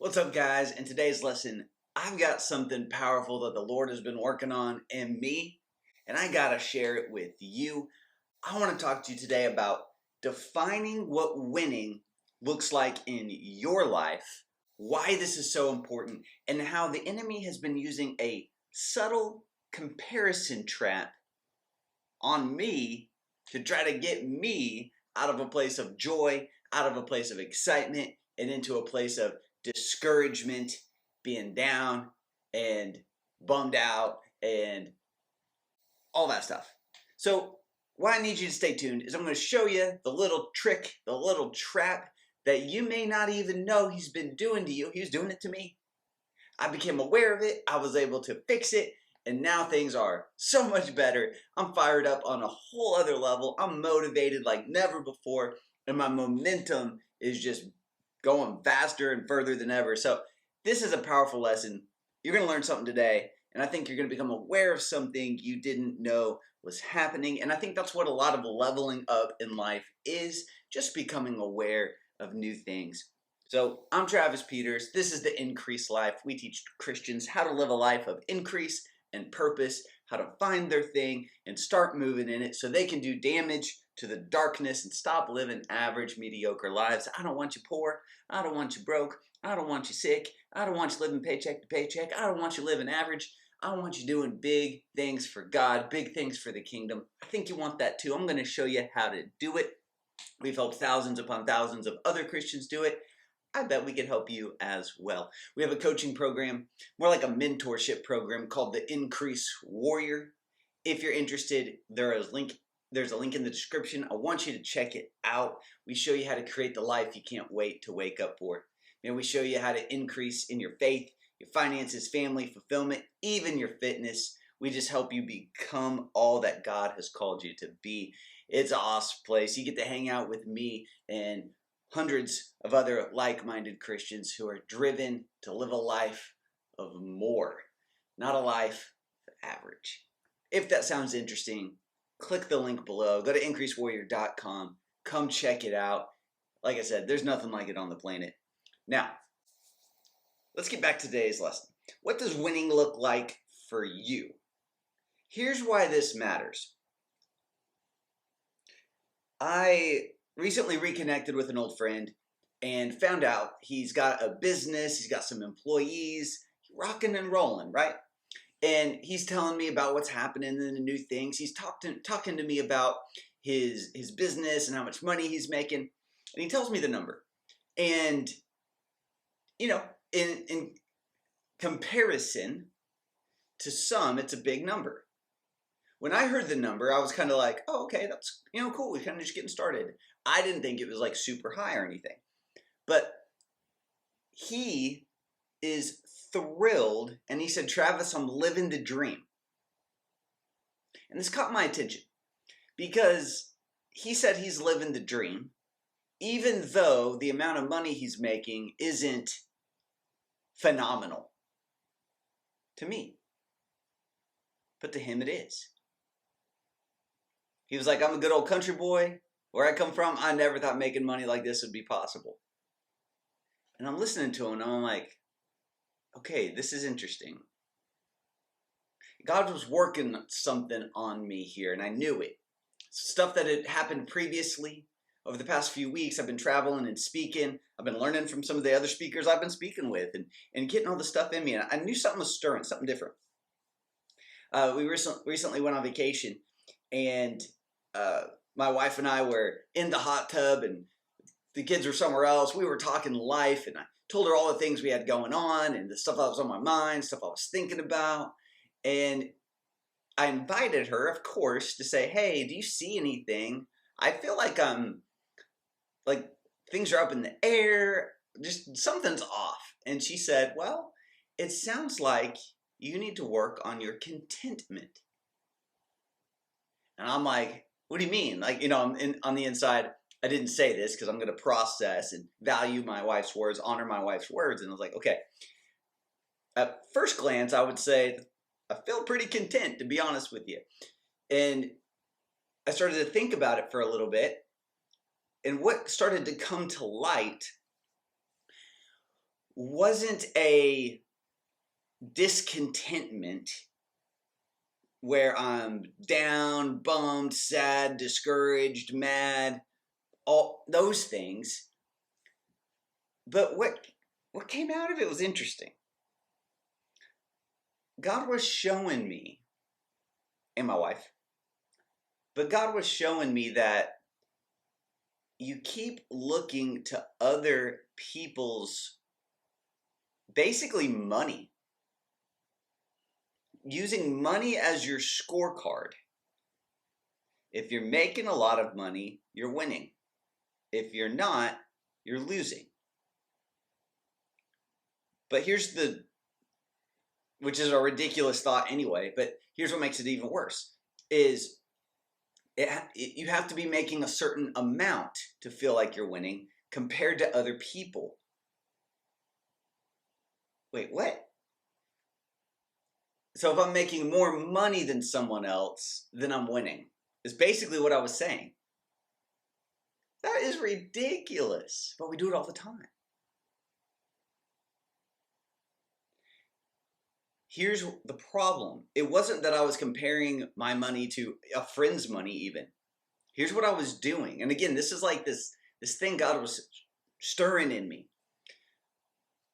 What's up, guys? In today's lesson, I've got something powerful that the Lord has been working on in me, and I gotta share it with you. I want to talk to you today about defining what winning looks like in your life, why this is so important, and how the enemy has been using a subtle comparison trap on me to try to get me out of a place of joy, out of a place of excitement, and into a place of discouragement, being down and bummed out, and all that stuff. So, why I need you to stay tuned is I'm going to show you the little trick, the little trap that you may not even know he's been doing to you. He was doing it to me. I became aware of it. I was able to fix it. And now things are so much better. I'm fired up on a whole other level. I'm motivated like never before. And my momentum is just going faster and further than ever. So this is a powerful lesson. You're going to learn something today. And I think you're going to become aware of something you didn't know was happening. And I think that's what a lot of leveling up in life is, just becoming aware of new things. So I'm Travis Peters. This is the Increase Life. We teach Christians how to live a life of increase and purpose, how to find their thing and start moving in it so they can do damage to the darkness and stop living average, mediocre lives. I don't want you poor. I don't want you broke. I don't want you sick. I don't want you living paycheck to paycheck. I don't want you living average. I want you doing big things for God, big things for the kingdom. I think you want that too. I'm going to show you how to do it. We've helped thousands upon thousands of other Christians do it. I bet we can help you as well. We have a coaching program, more like a mentorship program called the Increase Warrior. If you're interested, there's a link in the description. I want you to check it out. We show you how to create the life you can't wait to wake up for. And we show you how to increase in your faith, your finances, family, fulfillment, even your fitness. We just help you become all that God has called you to be. It's an awesome place. You get to hang out with me and hundreds of other like-minded Christians who are driven to live a life of more, not a life of average. If that sounds interesting, click the link below. Go to increasewarrior.com. Come check it out. Like I said, there's nothing like it on the planet. Now, let's get back to today's lesson. What does winning look like for you? Here's why this matters. I recently reconnected with an old friend and found out he's got a business, he's got some employees, rocking and rolling, right? And he's telling me about what's happening and the new things. He's talking to me about his business and how much money he's making. And he tells me the number. And, you know, in comparison to some, it's a big number. When I heard the number, I was kind of like, oh, okay, that's, cool. We're kind of just getting started. I didn't think it was like super high or anything. But he is thrilled, and he said, Travis, I'm living the dream. And this caught my attention because he said he's living the dream, even though the amount of money he's making isn't phenomenal to me. But to him it is. He was like, I'm a good old country boy. Where I come from, I never thought making money like this would be possible. And I'm listening to him, and I'm like, okay, this is interesting. God was working something on me here, and I knew it. Stuff that had happened previously. Over the past few weeks, I've been traveling and speaking. I've been learning from some of the other speakers I've been speaking with and getting all the stuff in me. And I knew something was stirring, something different. We recently went on vacation, and my wife and I were in the hot tub, and the kids were somewhere else. We were talking life, and I told her all the things we had going on and the stuff that was on my mind, stuff I was thinking about. And I invited her, of course, to say, hey, do you see anything? I feel like things are up in the air, just something's off. And she said, well, it sounds like you need to work on your contentment. And I'm like, what do you mean? On the inside, I didn't say this because I'm going to process and value my wife's words, honor my wife's words. And I was like, okay. At first glance, I would say I feel pretty content, to be honest with you. And I started to think about it for a little bit. And what started to come to light wasn't a discontentment where I'm down, bummed, sad, discouraged, mad, all those things. But what came out of it was interesting. God was showing me, and my wife, but God was showing me that you keep looking to other people's basically money, using money as your scorecard. If you're making a lot of money, you're winning. If you're not, you're losing. But which is a ridiculous thought anyway, but here's what makes it even worse, is you have to be making a certain amount to feel like you're winning compared to other people. Wait, what? So if I'm making more money than someone else, then I'm winning, is basically what I was saying. That is ridiculous, but we do it all the time. Here's the problem. It wasn't that I was comparing my money to a friend's money even. Here's what I was doing. And again, this is like this thing God was stirring in me.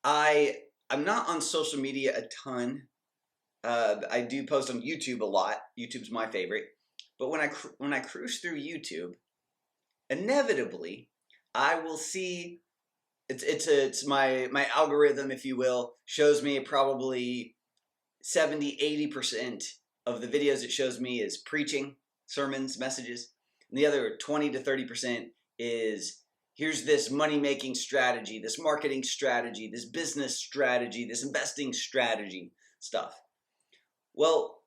I'm not on social media a ton. I do post on YouTube a lot. YouTube's my favorite. But when I cruise through YouTube, inevitably I will see it's my algorithm, if you will, shows me probably 70-80% of the videos it shows me is preaching, sermons, messages. And the other 20 to 30% is here's this money-making strategy, this marketing strategy, this business strategy, this investing strategy stuff. Well,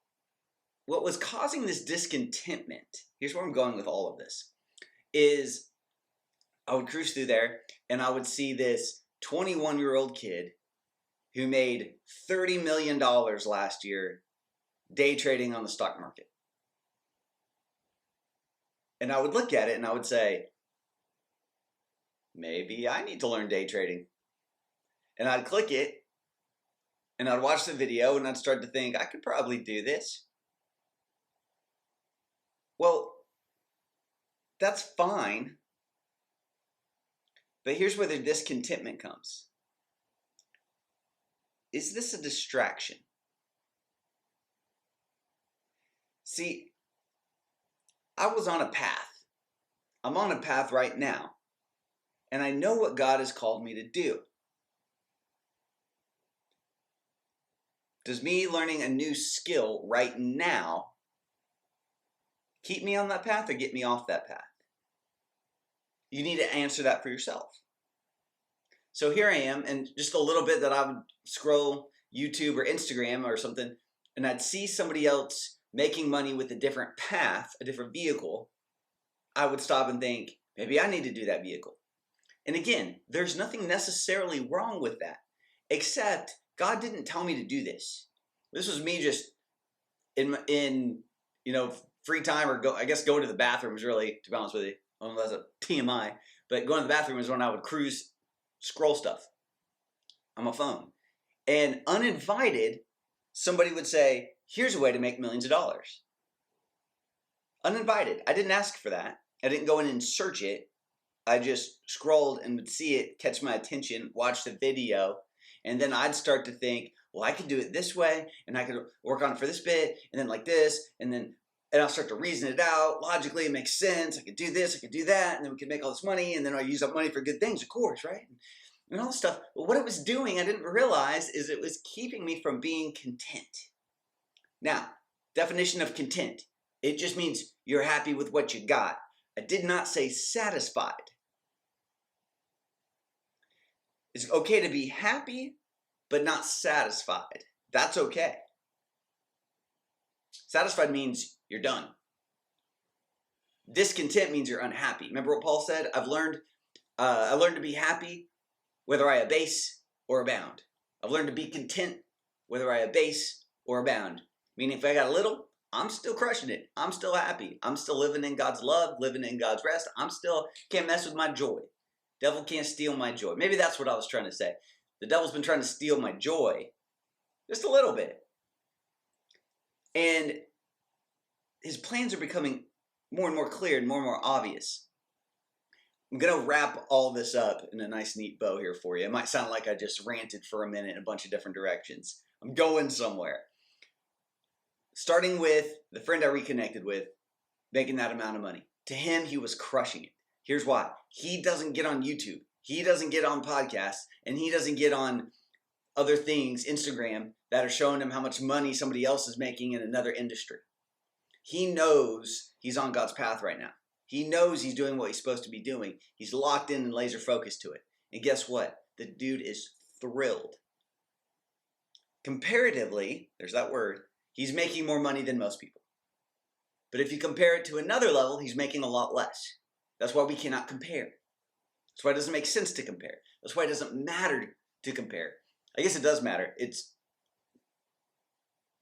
what was causing this discontentment, here's where I'm going with all of this, is I would cruise through there and I would see this 21-year-old kid who made $30 million last year day trading on the stock market. And I would look at it and I would say, maybe I need to learn day trading. And I'd click it and I'd watch the video and I'd start to think, I could probably do this. Well, that's fine. But here's where the discontentment comes. Is this a distraction? See, I was on a path. I'm on a path right now. And I know what God has called me to do. Does me learning a new skill right now keep me on that path or get me off that path? You need to answer that for yourself. So here I am, and just a little bit that I would scroll YouTube or Instagram or something, and I'd see somebody else making money with a different path, a different vehicle. I would stop and think, maybe I need to do that vehicle. And again, there's nothing necessarily wrong with that, except God didn't tell me to do this. This was me just in free time, or go to the bathroom was really, to be honest with you, well, that's a TMI, but going to the bathroom is when I would scroll stuff on my phone. And uninvited, somebody would say, here's a way to make millions of dollars. Uninvited. I didn't ask for that. I didn't go in and search it. I just scrolled and would see it, catch my attention, watch the video, and then I'd start to think, well, I could do it this way, and I could work on it for this bit, and then like this, and I'll start to reason it out. Logically, it makes sense. I could do this, I could do that, and then we could make all this money, and then I use up money for good things, of course, right? And all this stuff. But what it was doing, I didn't realize, is it was keeping me from being content. Now, definition of content. It just means you're happy with what you got. I did not say satisfied. It's okay to be happy, but not satisfied. That's okay. Satisfied means you're done. Discontent means you're unhappy. Remember what Paul said? I learned to be happy whether I abase or abound. I've learned to be content whether I abase or abound. Meaning if I got a little, I'm still crushing it. I'm still happy. I'm still living in God's love, living in God's rest. Can't mess with my joy. Devil can't steal my joy. Maybe that's what I was trying to say. The devil's been trying to steal my joy just a little bit. And his plans are becoming more and more clear and more obvious. I'm going to wrap all this up in a nice, neat bow here for you. It might sound like I just ranted for a minute in a bunch of different directions. I'm going somewhere. Starting with the friend I reconnected with, making that amount of money. To him, he was crushing it. Here's why. He doesn't get on YouTube. He doesn't get on podcasts. And he doesn't get on other things, Instagram, that are showing him how much money somebody else is making in another industry. He knows he's on God's path right now. He knows he's doing what he's supposed to be doing. He's locked in and laser focused to it. And guess what? The dude is thrilled. Comparatively, there's that word, he's making more money than most people. But if you compare it to another level, he's making a lot less. That's why we cannot compare. That's why it doesn't make sense to compare. That's why it doesn't matter to compare. I guess it does matter. It's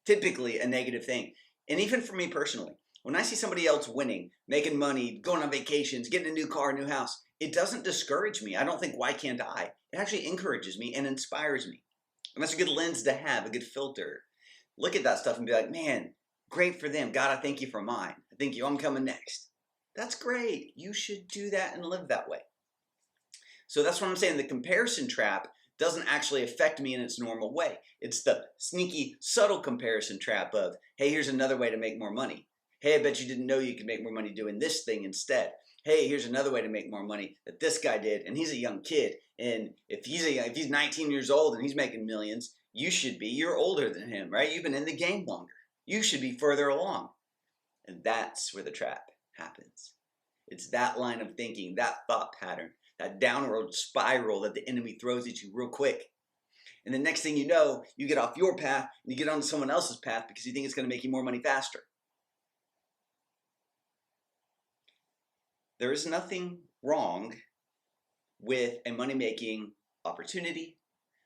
typically a negative thing. And even for me personally, when I see somebody else winning, making money, going on vacations, getting a new car, new house, it doesn't discourage me. I don't think, why can't I? It actually encourages me and inspires me. And that's a good lens to have, a good filter. Look at that stuff and be like, man, great for them. God, I thank you for mine. I thank you. I'm coming next. That's great. You should do that and live that way. So that's what I'm saying. The comparison trap doesn't actually affect me in its normal way. It's the sneaky, subtle comparison trap of, hey, here's another way to make more money. Hey, I bet you didn't know you could make more money doing this thing instead. Hey, here's another way to make more money that this guy did, and he's a young kid. And if he's 19 years old and he's making millions, you should be. You're older than him, right? You've been in the game longer. You should be further along. And that's where the trap happens. It's that line of thinking, that thought pattern, that downward spiral that the enemy throws at you real quick. And the next thing you know, you get off your path and you get onto someone else's path because you think it's going to make you more money faster. There is nothing wrong with a money-making opportunity.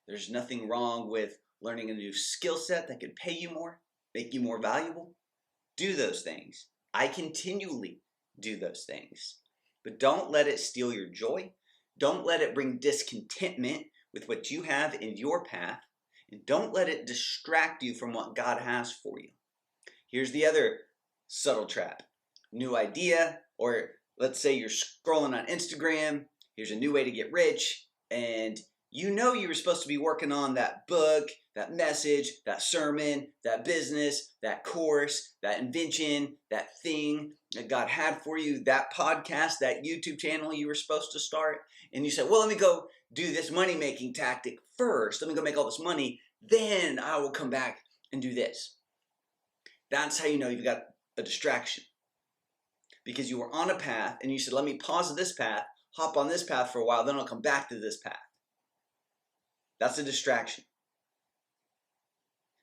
There's nothing wrong with learning a new skill set that could pay you more, make you more valuable. Do those things. I continually do those things. But don't let it steal your joy. Don't let it bring discontentment with what you have in your path. And don't let it distract you from what God has for you. Here's the other subtle trap. New idea, or let's say you're scrolling on Instagram. Here's a new way to get rich. And you know you were supposed to be working on that book, that message, that sermon, that business, that course, that invention, that thing that God had for you, that podcast, that YouTube channel you were supposed to start. And you said, well, let me go do this money-making tactic first. Let me go make all this money. Then I will come back and do this. That's how you know you've got a distraction. Because you were on a path and you said, let me pause this path, hop on this path for a while, then I'll come back to this path. That's a distraction.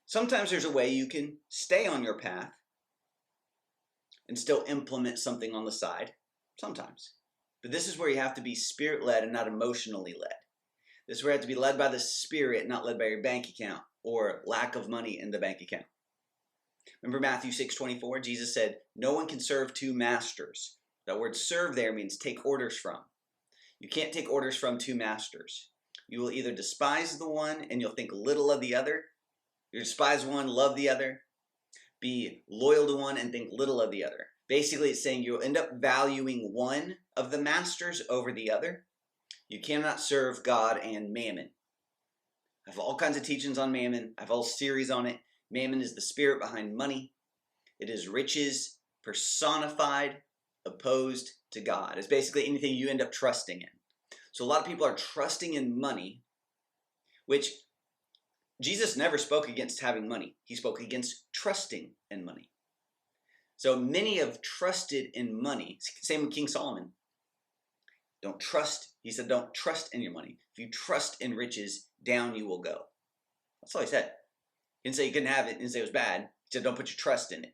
Sometimes there's a way you can stay on your path and still implement something on the side. Sometimes. But this is where you have to be spirit-led and not emotionally led. This is where you have to be led by the Spirit, not led by your bank account or lack of money in the bank account. Remember Matthew 6:24? Jesus said, no one can serve two masters. That word serve there means take orders from. You can't take orders from two masters. You will either despise the one and you'll think little of the other. You despise one, love the other. Be loyal to one and think little of the other. Basically, it's saying you'll end up valuing one of the masters over the other. You cannot serve God and mammon. I have all kinds of teachings on mammon. I have a whole series on it. Mammon is the spirit behind money. It is riches personified, opposed to God. It's basically anything you end up trusting in. So a lot of people are trusting in money, which Jesus never spoke against having money. He spoke against trusting in money. So many have trusted in money. Same with King Solomon. Don't trust. He said, don't trust in your money. If you trust in riches, down you will go. That's all he said. He didn't say you couldn't have it. He didn't say it was bad. He said, don't put your trust in it.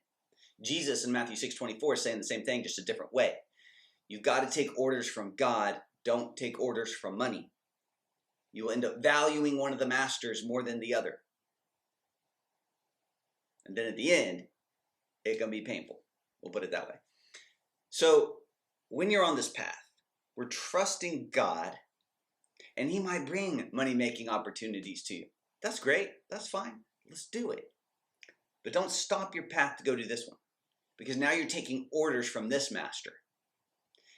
Jesus in Matthew 6:24 is saying the same thing, just a different way. You've got to take orders from God. Don't take orders from money. You will end up valuing one of the masters more than the other. And then at the end, it can be painful. We'll put it that way. So when you're on this path, we're trusting God And he might bring money-making opportunities to you. That's great. That's fine. Let's do it. But don't stop your path to go do this one, because now you're taking orders from this master.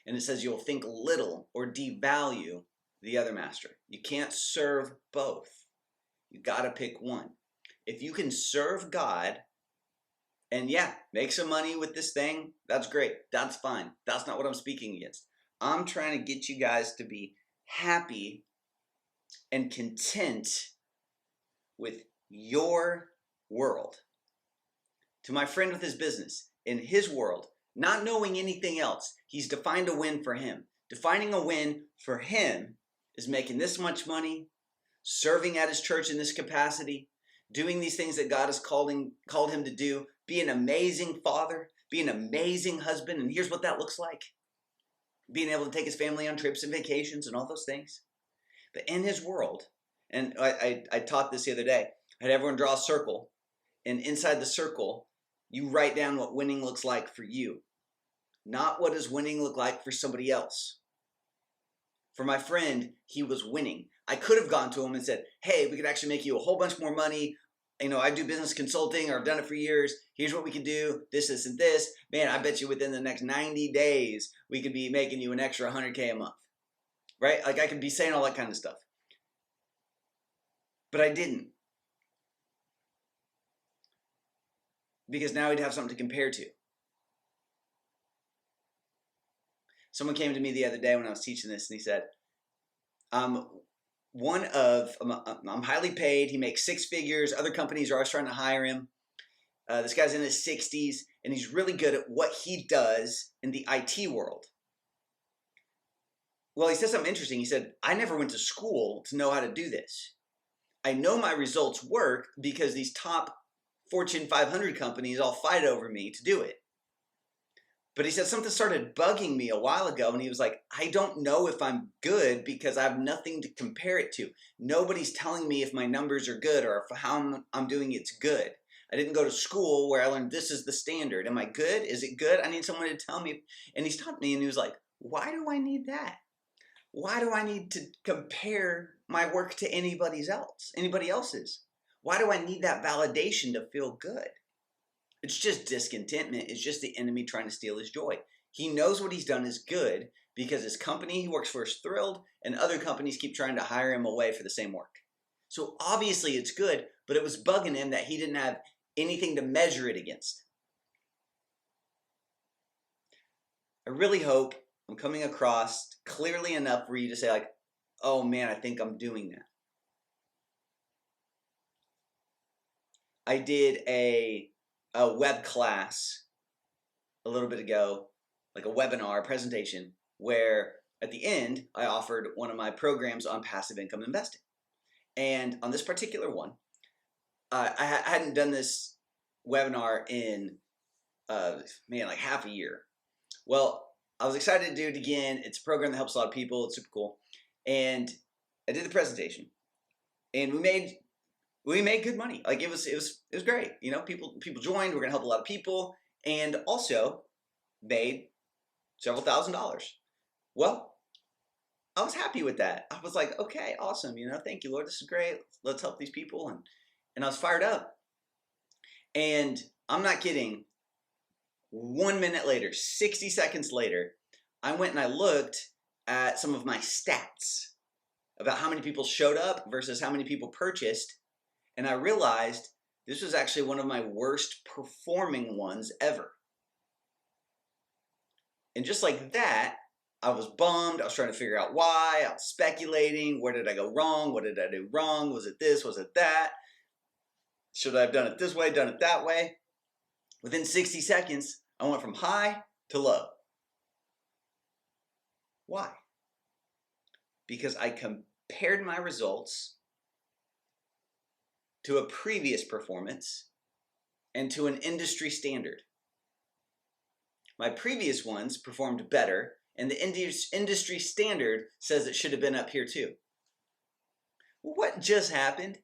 And it says you'll think little or devalue the other master. You can't serve both. You got to pick one. If you can serve God and make some money with this thing, that's great. That's fine. That's not what I'm speaking against. I'm trying to get you guys to be happy and content with your world. To my friend with his business, in his world, not knowing anything else, he's defined a win for him. Defining a win for him is making this much money, serving at his church in this capacity, doing these things that God has called him to do, be an amazing father, be an amazing husband, and here's what that looks like. Being able to take his family on trips and vacations and all those things. But in his world, and I taught this the other day, I had everyone draw a circle, and inside the circle, you write down what winning looks like for you, not what does winning look like for somebody else. For my friend, he was winning. I could have gone to him and said, hey, we could actually make you a whole bunch more money. You know, I do business consulting, or I've done it for years. Here's what we could do, this, and this. Man, I bet you within the next 90 days, we could be making you an extra $100K a month, right? Like I could be saying all that kind of stuff. But I didn't. Because now he'd have something to compare to. Someone came to me the other day when I was teaching this, and he said, I'm highly paid. He makes six figures. Other companies are always trying to hire him. This guy's in his 60s, and he's really good at what he does in the IT world. Well, he said something interesting. He said, I never went to school to know how to do this. I know my results work because these top Fortune 500 companies all fight over me to do it. But he said something started bugging me a while ago, and he was like, I don't know if I'm good because I have nothing to compare it to. Nobody's telling me if my numbers are good or if how I'm doing it's good. I didn't go to school where I learned this is the standard. Am I good? Is it good? I need someone to tell me. And he stopped me and he was like, why do I need that? Why do I need to compare my work to anybody else's? Why do I need that validation to feel good? It's just discontentment. It's just the enemy trying to steal his joy. He knows what he's done is good because his company he works for is thrilled, and other companies keep trying to hire him away for the same work. So obviously it's good, but it was bugging him that he didn't have anything to measure it against. I really hope I'm coming across clearly enough for you to say like, oh man, I think I'm doing that. I did a web class a little bit ago, like a webinar presentation, where at the end I offered one of my programs on passive income investing. And on this particular one, I hadn't done this webinar in like half a year. Well, I was excited to do it again. It's a program that helps a lot of people. It's super cool. And I did the presentation, and we made good money. Like it was great. You know, people joined. We're gonna help a lot of people, and also made several $1,000s. Well, I was happy with that. I was like, okay, awesome. You know, thank you, Lord. This is great. Let's help these people. And I was fired up. And I'm not kidding. 1 minute later, 60 seconds later, I went and I looked at some of my stats about how many people showed up versus how many people purchased. And I realized this was actually one of my worst performing ones ever. And just like that, I was bummed. I was trying to figure out why. I was speculating. Where did I go wrong? What did I do wrong? Was it this? Was it that? Should I have done it this way, done it that way? Within 60 seconds, I went from high to low. Why? Because I compared my results to a previous performance and to an industry standard. My previous ones performed better, and the industry standard says it should have been up here too. Well, what just happened?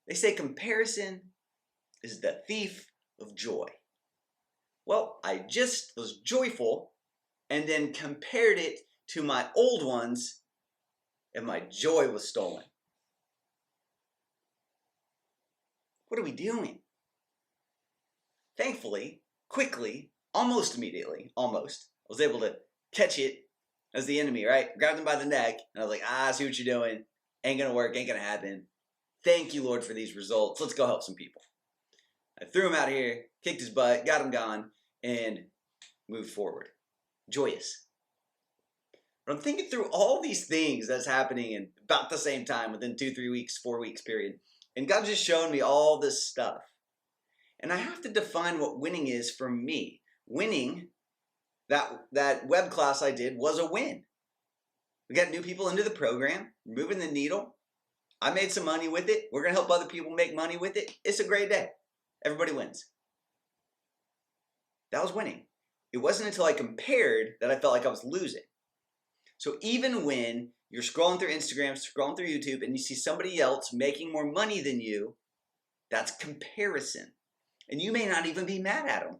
They say comparison is the thief of joy. Well, I just was joyful and then compared it to my old ones, and my joy was stolen. What are we doing? Thankfully, quickly, almost immediately, I was able to catch it as the enemy, right? Grabbed him by the neck, and I was like, I see what you're doing. Ain't gonna work, ain't gonna happen. Thank you, Lord, for these results. Let's go help some people. I threw him out of here, kicked his butt, got him gone, and moved forward. Joyous. But I'm thinking through all these things that's happening in about the same time, within 2, 3 weeks, 4 weeks period. And God just showing me all this stuff. And I have to define what winning is for me. Winning, that web class I did was a win. We got new people into the program, moving the needle. I made some money with it. We're going to help other people make money with it. It's a great day. Everybody wins. That was winning. It wasn't until I compared that I felt like I was losing. So even when you're scrolling through Instagram, scrolling through YouTube, and you see somebody else making more money than you, that's comparison. And you may not even be mad at them.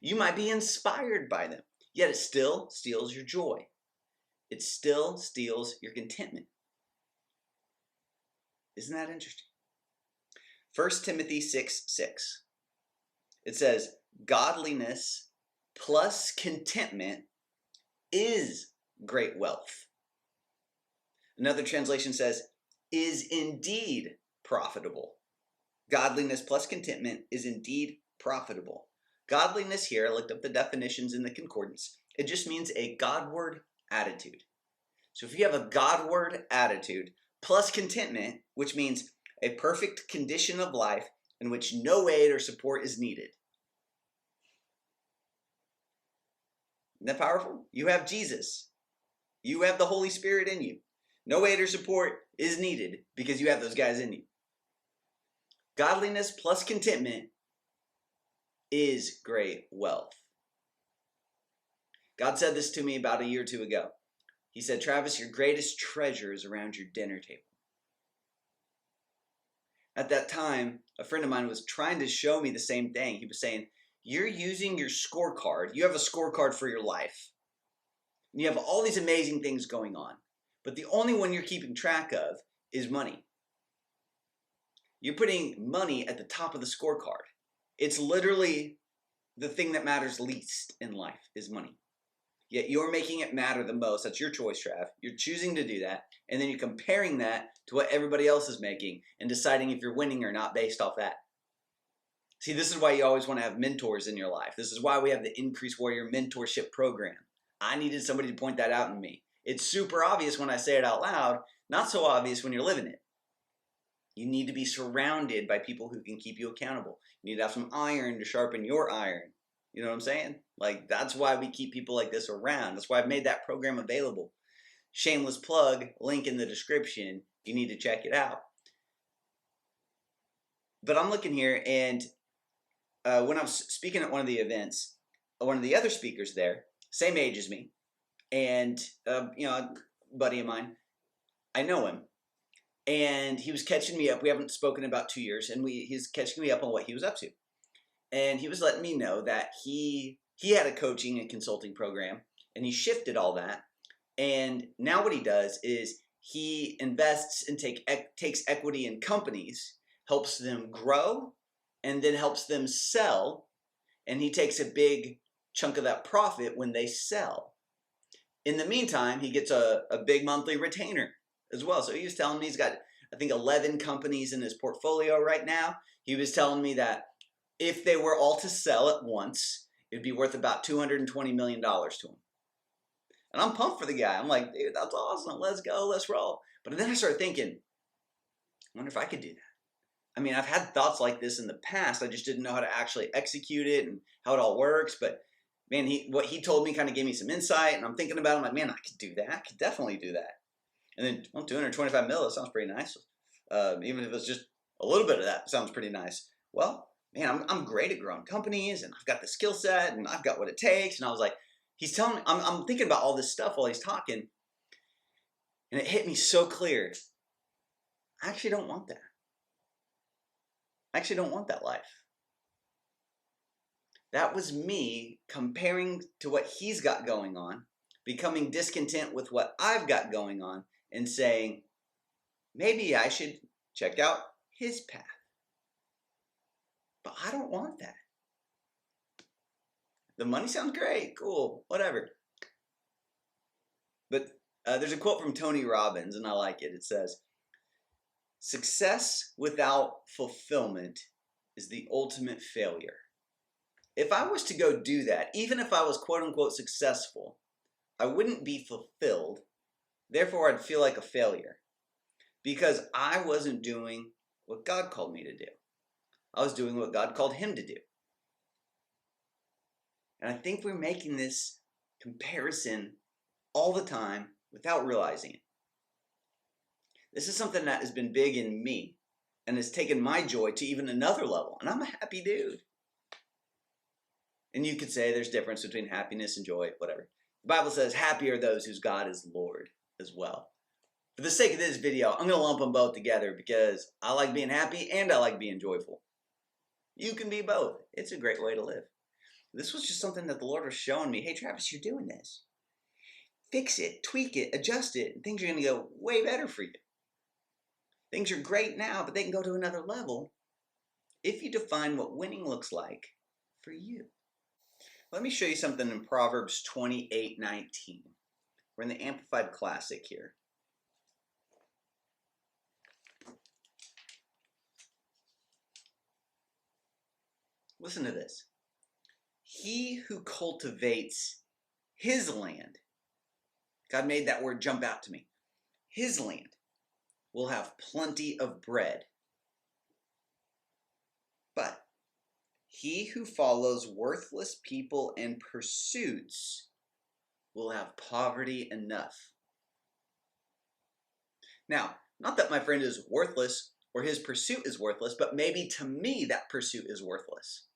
You might be inspired by them. Yet it still steals your joy. It still steals your contentment. Isn't that interesting? 1 Timothy 6:6. It says, godliness plus contentment is great wealth. Another translation says, is indeed profitable. Godliness plus contentment is indeed profitable. Godliness here, I looked up the definitions in the concordance. It just means a Godward attitude. So if you have a Godward attitude plus contentment, which means a perfect condition of life in which no aid or support is needed. Isn't that powerful? You have Jesus. You have the Holy Spirit in you. No aid or support is needed because you have those guys in you. Godliness plus contentment is great wealth. God said this to me about a year or two ago. He said, Travis, your greatest treasure is around your dinner table. At that time, a friend of mine was trying to show me the same thing. He was saying, you're using your scorecard. You have a scorecard for your life. And you have all these amazing things going on. But the only one you're keeping track of is money. You're putting money at the top of the scorecard. It's literally the thing that matters least in life is money. Yet you're making it matter the most. That's your choice, Trav. You're choosing to do that. And then you're comparing that to what everybody else is making and deciding if you're winning or not based off that. See, this is why you always want to have mentors in your life. This is why we have the Increase Warrior Mentorship Program. I needed somebody to point that out in me. It's super obvious when I say it out loud, not so obvious when you're living it. You need to be surrounded by people who can keep you accountable. You need to have some iron to sharpen your iron. You know what I'm saying? Like, that's why we keep people like this around. That's why I've made that program available. Shameless plug, link in the description. You need to check it out. But I'm looking here, and when I was speaking at one of the events, one of the other speakers there, same age as me, and a buddy of mine, I know him, and he was catching me up. We haven't spoken in about 2 years, and he's catching me up on what he was up to. And he was letting me know that he had a coaching and consulting program, and he shifted all that. And now what he does is he invests and takes equity in companies, helps them grow, and then helps them sell. And he takes a big chunk of that profit when they sell. In the meantime, he gets a big monthly retainer as well. So he was telling me he's got, I think, 11 companies in his portfolio right now. He was telling me that if they were all to sell at once, it'd be worth about $220 million to him. And I'm pumped for the guy. I'm like, dude, that's awesome. Let's go. Let's roll. But then I started thinking, I wonder if I could do that. I mean, I've had thoughts like this in the past. I just didn't know how to actually execute it and how it all works. But man, what he told me kind of gave me some insight. And I'm thinking about it. I'm like, man, I could do that. I could definitely do that. And then, well, 225 mil, that sounds pretty nice. Even if it's just a little bit of that, sounds pretty nice. Well, man, I'm great at growing companies, and I've got the skill set, and I've got what it takes. And I was like, he's telling me, I'm thinking about all this stuff while he's talking, and it hit me so clear. I actually don't want that. I actually don't want that life. That was me comparing to what he's got going on, becoming discontent with what I've got going on, and saying, maybe I should check out his path. But I don't want that. The money sounds great, cool, whatever. But there's a quote from Tony Robbins, and I like it. It says, "Success without fulfillment is the ultimate failure." If I was to go do that, even if I was quote unquote successful, I wouldn't be fulfilled. Therefore, I'd feel like a failure because I wasn't doing what God called me to do. I was doing what God called him to do. And I think we're making this comparison all the time without realizing it. This is something that has been big in me and has taken my joy to even another level. And I'm a happy dude. And you could say there's a difference between happiness and joy, whatever. The Bible says, happy are those whose God is Lord as well. For the sake of this video, I'm going to lump them both together because I like being happy and I like being joyful. You can be both. It's a great way to live. This was just something that the Lord was showing me. Hey, Travis, you're doing this. Fix it, tweak it, adjust it, and things are going to go way better for you. Things are great now, but they can go to another level if you define what winning looks like for you. Let me show you something in Proverbs 28:19. We're in the Amplified Classic here. Listen to this. He who cultivates his land, God made that word jump out to me, his land will have plenty of bread. But he who follows worthless people and pursuits will have poverty enough. Now, not that my friend is worthless or his pursuit is worthless, but maybe to me that pursuit is worthless.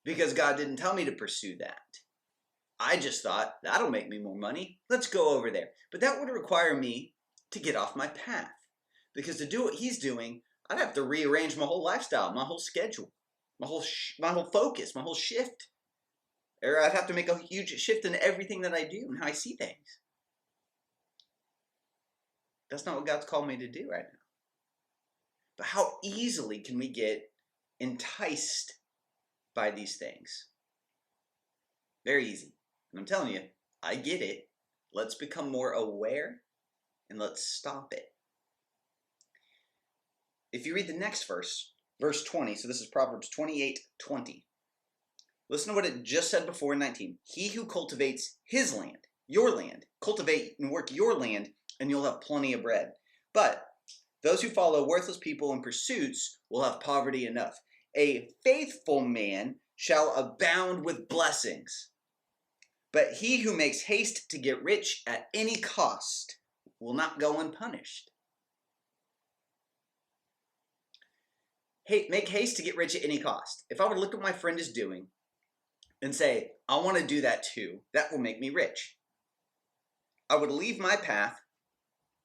Because God didn't tell me to pursue that. I just thought, that'll make me more money. Let's go over there. But that would require me to get off my path. Because to do what he's doing, I'd have to rearrange my whole lifestyle, my whole schedule, my whole focus, my whole shift. Or I'd have to make a huge shift in everything that I do and how I see things. That's not what God's called me to do right now. But how easily can we get enticed by these things? Very easy. And I'm telling you, I get it. Let's become more aware and let's stop it. If you read the next verse, verse 20, so this is Proverbs 28:20. Listen to what it just said before in 19. He who cultivates his land, your land, cultivate and work your land, and you'll have plenty of bread. But those who follow worthless people and pursuits will have poverty enough. A faithful man shall abound with blessings. But he who makes haste to get rich at any cost will not go unpunished. Hey, make haste to get rich at any cost. If I were to look at what my friend is doing and say, I want to do that too, that will make me rich. I would leave my path,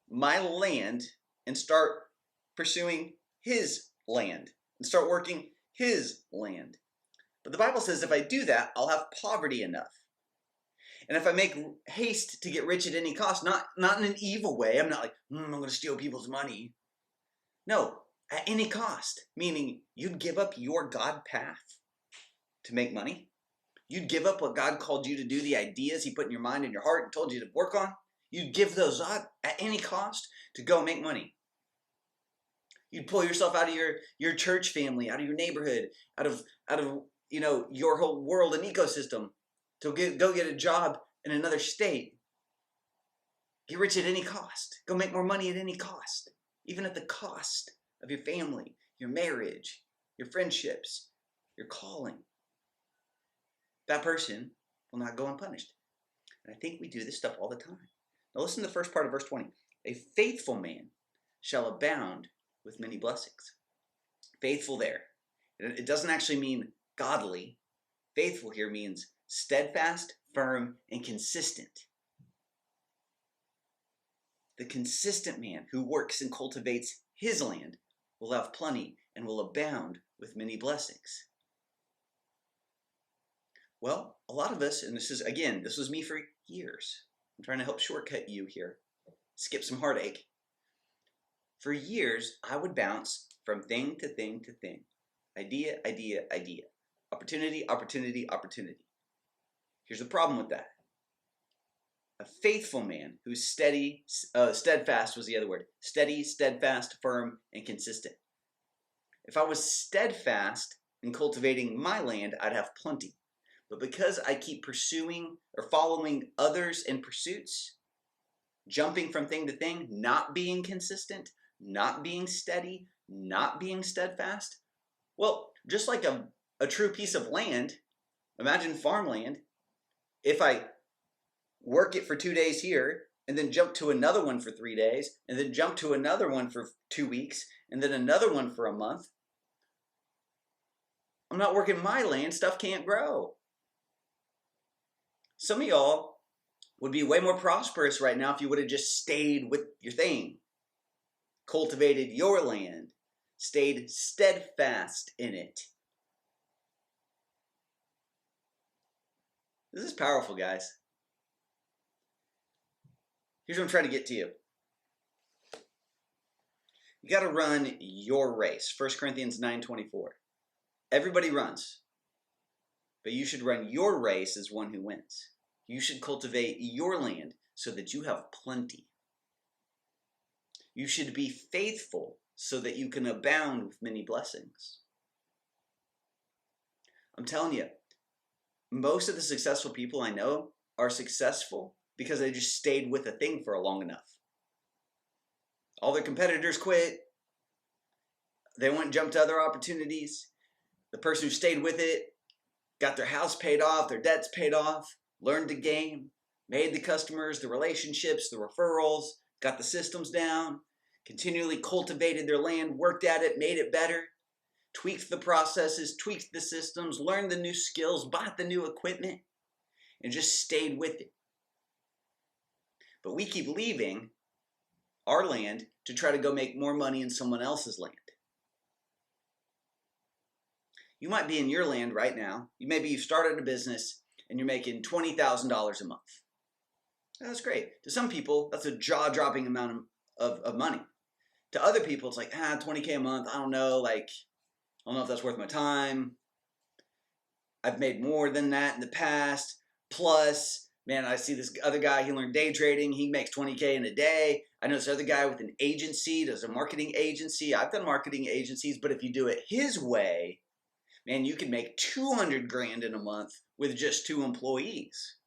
my land, and start pursuing his land and start working his land. But the Bible says if I do that, I'll have poverty enough. And if I make haste to get rich at any cost, not in an evil way, I'm not like, I'm going to steal people's money. No, at any cost, meaning you'd give up your God path to make money. You'd give up what God called you to do, the ideas he put in your mind and your heart and told you to work on. You'd give those up at any cost to go make money. You'd pull yourself out of your church family, out of your neighborhood, out of your whole world and ecosystem to go get a job in another state. Get rich at any cost. Go make more money at any cost, even at the cost of your family, your marriage, your friendships, your calling. That person will not go unpunished. And I think we do this stuff all the time. Now listen to the first part of verse 20. A faithful man shall abound with many blessings. Faithful there. It doesn't actually mean godly. Faithful here means steadfast, firm, and consistent. The consistent man who works and cultivates his land will have plenty and will abound with many blessings. Well, a lot of us, and this was me for years. I'm trying to help shortcut you here. Skip some heartache. For years, I would bounce from thing to thing to thing. Idea, idea, idea. Opportunity, opportunity, opportunity. Here's the problem with that. A faithful man who's steadfast was the other word. Steady, steadfast, firm, and consistent. If I was steadfast in cultivating my land, I'd have plenty. But because I keep pursuing or following others in pursuits, jumping from thing to thing, not being consistent, not being steady, not being steadfast, well, just like a true piece of land, imagine farmland, if I work it for 2 days here, and then jump to another one for 3 days, and then jump to another one for 2 weeks, and then another one for a month, I'm not working my land, stuff can't grow. Some of y'all would be way more prosperous right now if you would have just stayed with your thing, cultivated your land, stayed steadfast in it. This is powerful, guys. Here's what I'm trying to get to you. You got to run your race. 1 Corinthians 9:24. Everybody runs, but you should run your race as one who wins. You should cultivate your land so that you have plenty. You should be faithful so that you can abound with many blessings. I'm telling you, most of the successful people I know are successful because they just stayed with a thing for long enough. All their competitors quit. They went and jumped to other opportunities. The person who stayed with it got their house paid off, their debts paid off, learned the game, made the customers, the relationships, the referrals, got the systems down, continually cultivated their land, worked at it, made it better, tweaked the processes, tweaked the systems, learned the new skills, bought the new equipment, and just stayed with it. But we keep leaving our land to try to go make more money in someone else's land. You might be in your land right now. Maybe you've started a business and you're making $20,000 a month. That's great. To some people, that's a jaw-dropping amount of money. To other people, it's like, 20K a month, I don't know, I don't know if that's worth my time. I've made more than that in the past. Plus, man, I see this other guy, he learned day trading, he makes 20K in a day. I know this other guy with an agency, does a marketing agency. I've done marketing agencies, but if you do it his way, man, you can make 200 grand in a month with just 2 employees.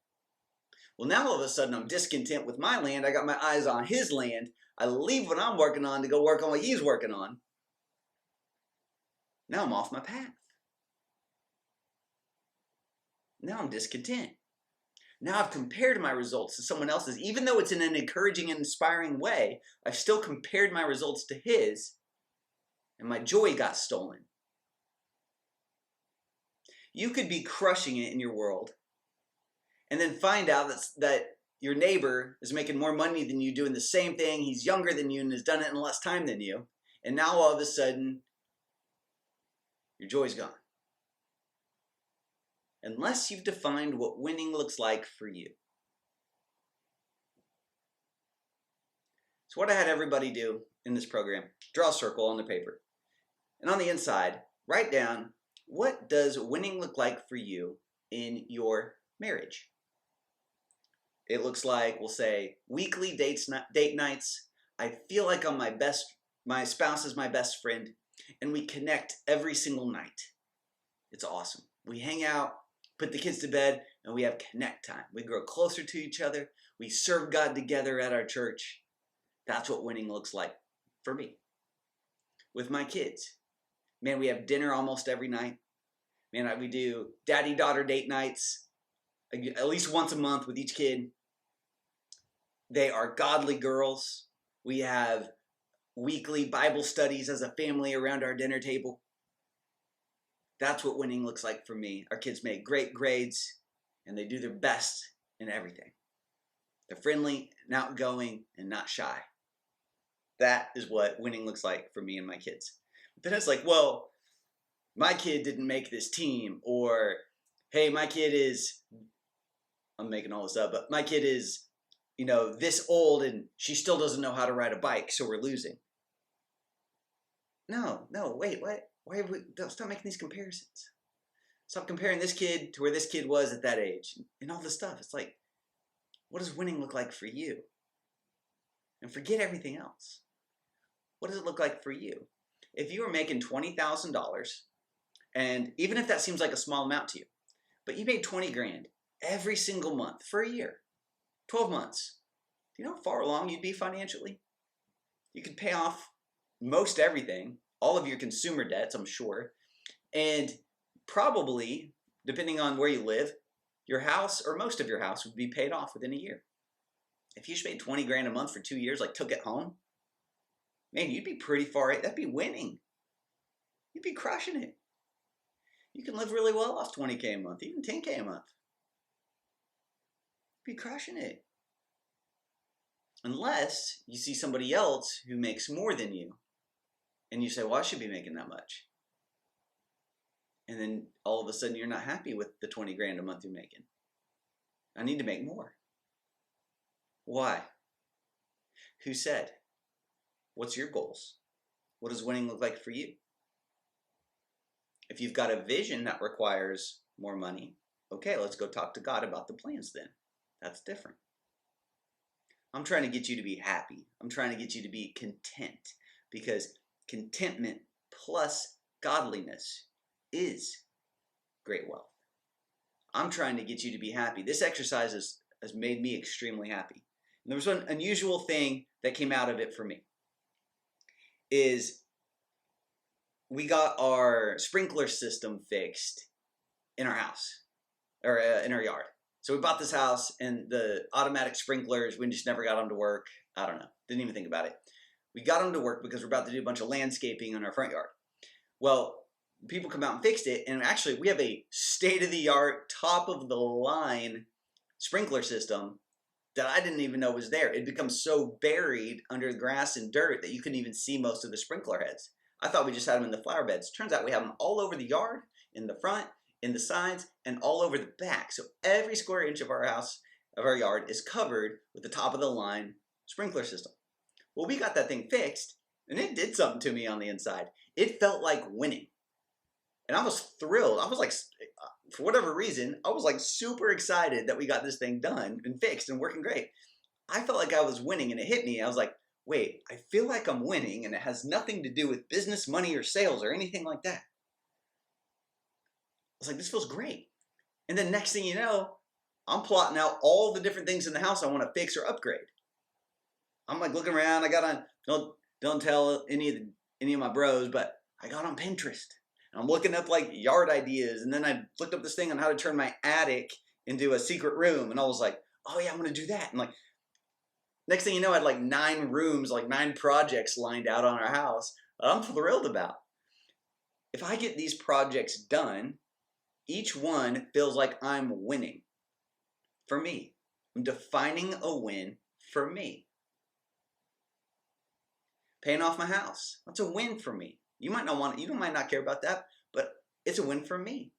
Well, now all of a sudden I'm discontent with my land. I got my eyes on his land. I leave what I'm working on to go work on what he's working on. Now I'm off my path. Now I'm discontent. Now I've compared my results to someone else's. Even though it's in an encouraging and inspiring way, I've still compared my results to his, and my joy got stolen. You could be crushing it in your world and then find out that your neighbor is making more money than you doing the same thing. He's younger than you and has done it in less time than you. And now all of a sudden, your joy's gone. Unless you've defined what winning looks like for you. So what I had everybody do in this program, draw a circle on the paper. And on the inside, write down, what does winning look like for you in your marriage? It looks like, we'll say, weekly date nights. I feel like my spouse is my best friend, and we connect every single night. It's awesome. We hang out, put the kids to bed, and we have connect time. We grow closer to each other. We serve God together at our church. That's what winning looks like for me. With my kids, man, we have dinner almost every night. Man, we do daddy-daughter date nights at least once a month with each kid. They are godly girls. We have weekly Bible studies as a family around our dinner table. That's what winning looks like for me. Our kids make great grades, and they do their best in everything. They're friendly and outgoing and not shy. That is what winning looks like for me and my kids. But then it's like, well, my kid didn't make this team, or, hey, my kid is, I'm making all this up, but my kid is this old and she still doesn't know how to ride a bike, so we're losing. No, wait, what? Why have we, don't stop making these comparisons. Stop comparing this kid to where this kid was at that age and all this stuff. It's like, what does winning look like for you? And forget everything else. What does it look like for you? If you were making $20,000, and even if that seems like a small amount to you, but you made 20 grand every single month for a year, 12 months, do you know how far along you'd be financially? You could pay off most everything, all of your consumer debts, I'm sure, and probably, depending on where you live, your house or most of your house would be paid off within a year. If you just made 20 grand a month for 2 years, like took it home, man, you'd be pretty far. That'd be winning. You'd be crushing it. You can live really well off 20K a month, even 10K a month. You'd be crushing it. Unless you see somebody else who makes more than you, and you say, well, I should be making that much. And then all of a sudden you're not happy with the 20 grand a month you're making. I need to make more. Why? Who said? What's your goals? What does winning look like for you? If you've got a vision that requires more money, okay, let's go talk to God about the plans then. That's different. I'm trying to get you to be happy. I'm trying to get you to be content, because contentment plus godliness is great wealth. I'm trying to get you to be happy. This exercise has made me extremely happy. And there was one unusual thing that came out of it for me. Is we got our sprinkler system fixed in our house, or in our yard. So we bought this house, and the automatic sprinklers, we just never got them to work. I don't know. Didn't even think about it. We got them to work because we're about to do a bunch of landscaping in our front yard. Well, people come out and fixed it, and actually we have a state-of-the-art, top-of-the-line sprinkler system that I didn't even know was there. It becomes so buried under grass and dirt that you couldn't even see most of the sprinkler heads. I thought we just had them in the flower beds. Turns out we have them all over the yard, in the front, in the sides, and all over the back. So every square inch of our house, of our yard, is covered with the top-of-the-line sprinkler system. Well, we got that thing fixed, and it did something to me on the inside. It felt like winning. And I was thrilled. I was like, for whatever reason, I was like super excited that we got this thing done and fixed and working great. I felt like I was winning, and it hit me. I was like, wait, I feel like I'm winning, and it has nothing to do with business, money, or sales, or anything like that. I was like, this feels great. And then next thing you know, I'm plotting out all the different things in the house I want to fix or upgrade. I'm like looking around. I got on, don't tell any of my bros, but I got on Pinterest. And I'm looking up like yard ideas, and then I looked up this thing on how to turn my attic into a secret room, and I was like, oh yeah, I'm gonna do that. And like, next thing you know, I had like 9 rooms, like 9 projects lined out on our house that I'm thrilled about. If I get these projects done, each one feels like I'm winning for me. I'm defining a win for me. Paying off my house, that's a win for me. You might not care about that, but it's a win for me.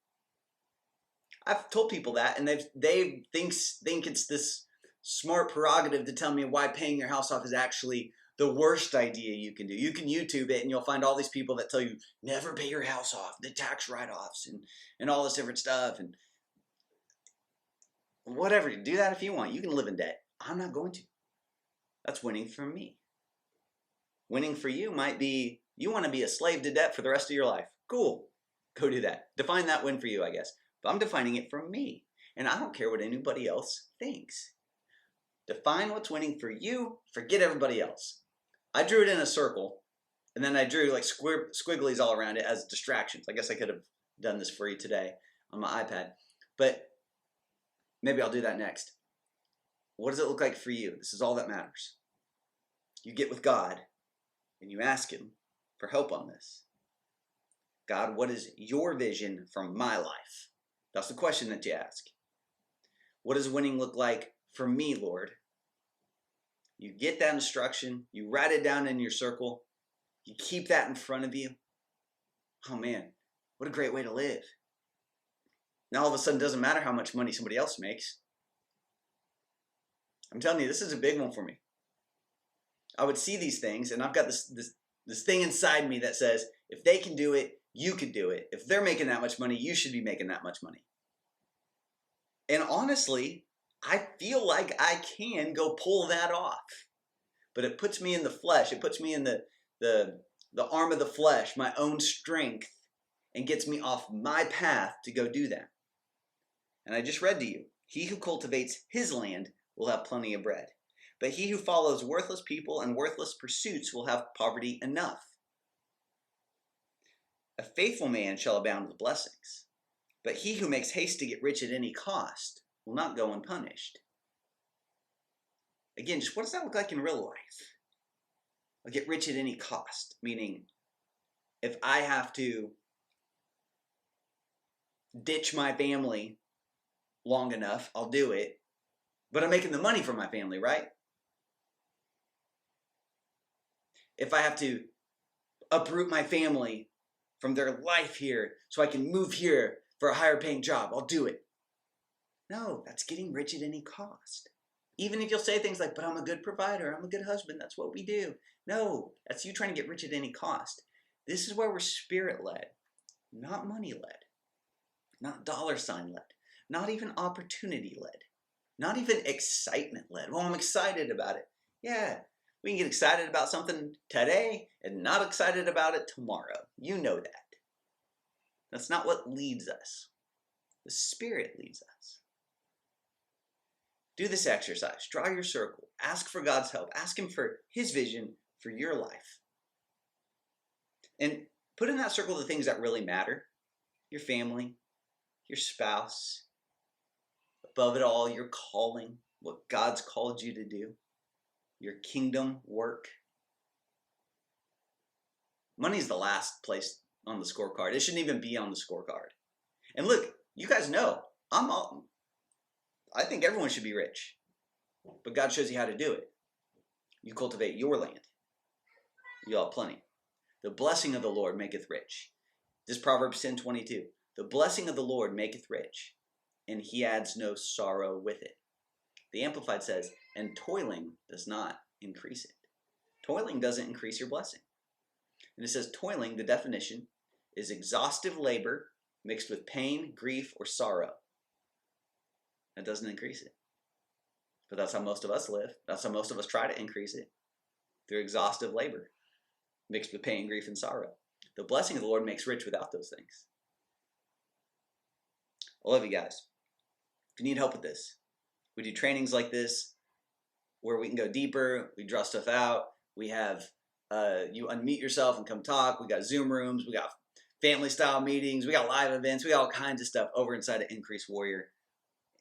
I've told people that, and they think it's this smart prerogative to tell me why paying your house off is actually the worst idea you can do. You can YouTube it, and you'll find all these people that tell you never pay your house off, the tax write-offs, and all this different stuff, and whatever. Do that if you want. You can live in debt. I'm not going to. That's winning for me. Winning for you might be you want to be a slave to debt for the rest of your life. Cool. Go do that. Define that win for you, I guess. But I'm defining it for me. And I don't care what anybody else thinks. Define what's winning for you. Forget everybody else. I drew it in a circle. And then I drew like squigglies all around it as distractions. I guess I could have done this for you today on my iPad. But maybe I'll do that next. What does it look like for you? This is all that matters. You get with God and you ask Him for help on this. God, what is your vision from my life? That's the question that you ask. What does winning look like for me, Lord? You get that instruction, you write it down in your circle, you keep that in front of you. Oh man, what a great way to live. Now all of a sudden it doesn't matter how much money somebody else makes. I'm telling you, this is a big one for me. I would see these things, and I've got this thing inside me that says, if they can do it, you could do it. If they're making that much money, you should be making that much money. And honestly, I feel like I can go pull that off. But it puts me in the flesh. It puts me in the arm of the flesh, my own strength, and gets me off my path to go do that. And I just read to you, he who cultivates his land will have plenty of bread. But he who follows worthless people and worthless pursuits will have poverty enough. A faithful man shall abound with blessings, but he who makes haste to get rich at any cost will not go unpunished. Again, just what does that look like in real life? I'll get rich at any cost, meaning if I have to ditch my family long enough, I'll do it, but I'm making the money for my family, right? If I have to uproot my family from their life here so I can move here for a higher paying job, I'll do it. No, that's getting rich at any cost. Even if you'll say things like, but I'm a good provider, I'm a good husband, that's what we do. No, that's you trying to get rich at any cost. This is where we're spirit-led, not money-led, not dollar sign-led, not even opportunity-led, not even excitement-led. Well, I'm excited about it. Yeah, we can get excited about something today and not excited about it tomorrow. You know that. That's not what leads us. The Spirit leads us. Do this exercise. Draw your circle. Ask for God's help. Ask Him for His vision for your life. And put in that circle the things that really matter. Your family, your spouse, above it all, your calling, what God's called you to do, your kingdom work. Money's the last place on the scorecard. It shouldn't even be on the scorecard. And look, you guys know, I think everyone should be rich. But God shows you how to do it. You cultivate your land. You'll have plenty. The blessing of the Lord maketh rich. This Proverbs 10:22. The blessing of the Lord maketh rich, and He adds no sorrow with it. The Amplified says, and toiling does not increase it. Toiling doesn't increase your blessing. And it says toiling, the definition, is exhaustive labor mixed with pain, grief, or sorrow. That doesn't increase it. But that's how most of us live. That's how most of us try to increase it. Through exhaustive labor mixed with pain, grief, and sorrow. The blessing of the Lord makes rich without those things. I love you guys. If you need help with this, we do trainings like this where we can go deeper. We draw stuff out. We have you unmute yourself and come talk. We got Zoom rooms. We got family style meetings. We got live events. We got all kinds of stuff over inside of Increase Warrior.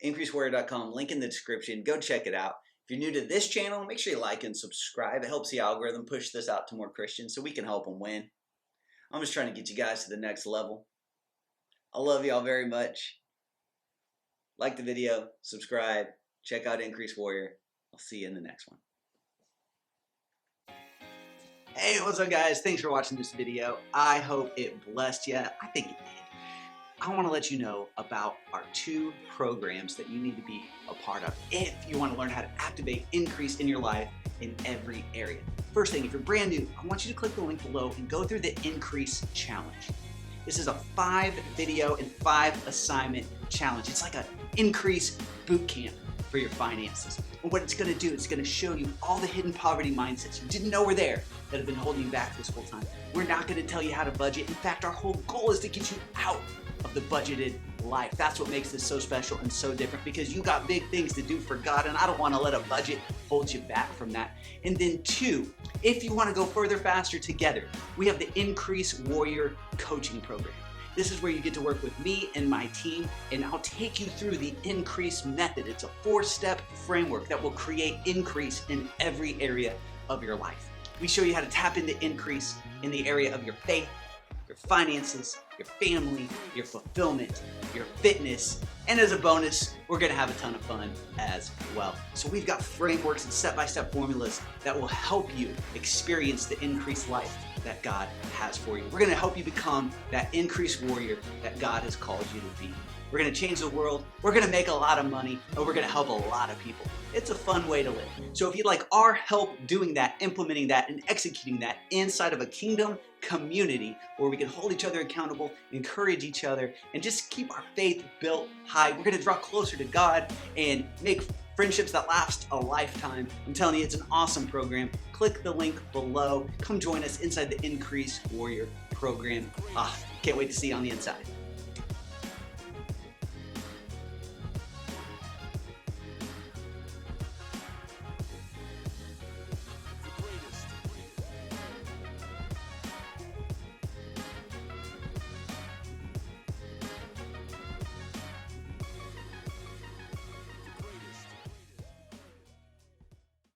IncreaseWarrior.com, link in the description. Go check it out. If you're new to this channel, make sure you like and subscribe. It helps the algorithm push this out to more Christians so we can help them win. I'm just trying to get you guys to the next level. I love y'all very much. Like the video, subscribe, check out Increase Warrior. I'll see you in the next one. Hey, what's up guys? Thanks for watching this video. I hope it blessed you. I think it did. I want to let you know about our 2 programs that you need to be a part of if you want to learn how to activate increase in your life in every area. First thing, if you're brand new, I want you to click the link below and go through the Increase Challenge. This is a 5 video and 5 assignment challenge. It's like an Increase boot camp for your finances. And what it's going to do, it's going to show you all the hidden poverty mindsets you didn't know were there that have been holding you back this whole time. We're not going to tell you how to budget. In fact, our whole goal is to get you out of the budgeted life. That's what makes this so special and so different, because you got big things to do for God, and I don't want to let a budget hold you back from that. And then 2, if you want to go further, faster together, we have the Increase Warrior Coaching Program. This is where you get to work with me and my team, and I'll take you through the Increase method. It's a 4-step framework that will create increase in every area of your life. We show you how to tap into increase in the area of your faith, your finances, your family, your fulfillment, your fitness, and as a bonus, we're gonna have a ton of fun as well. So we've got frameworks and step-by-step formulas that will help you experience the increased life that God has for you. We're gonna help you become that increased warrior that God has called you to be. We're gonna change the world, we're gonna make a lot of money, and we're gonna help a lot of people. It's a fun way to live. So if you'd like our help doing that, implementing that, and executing that inside of a kingdom community where we can hold each other accountable, encourage each other, and just keep our faith built high, we're gonna draw closer to God and make friendships that last a lifetime. I'm telling you, it's an awesome program. Click the link below. Come join us inside the Increase Warrior program. Can't wait to see you on the inside.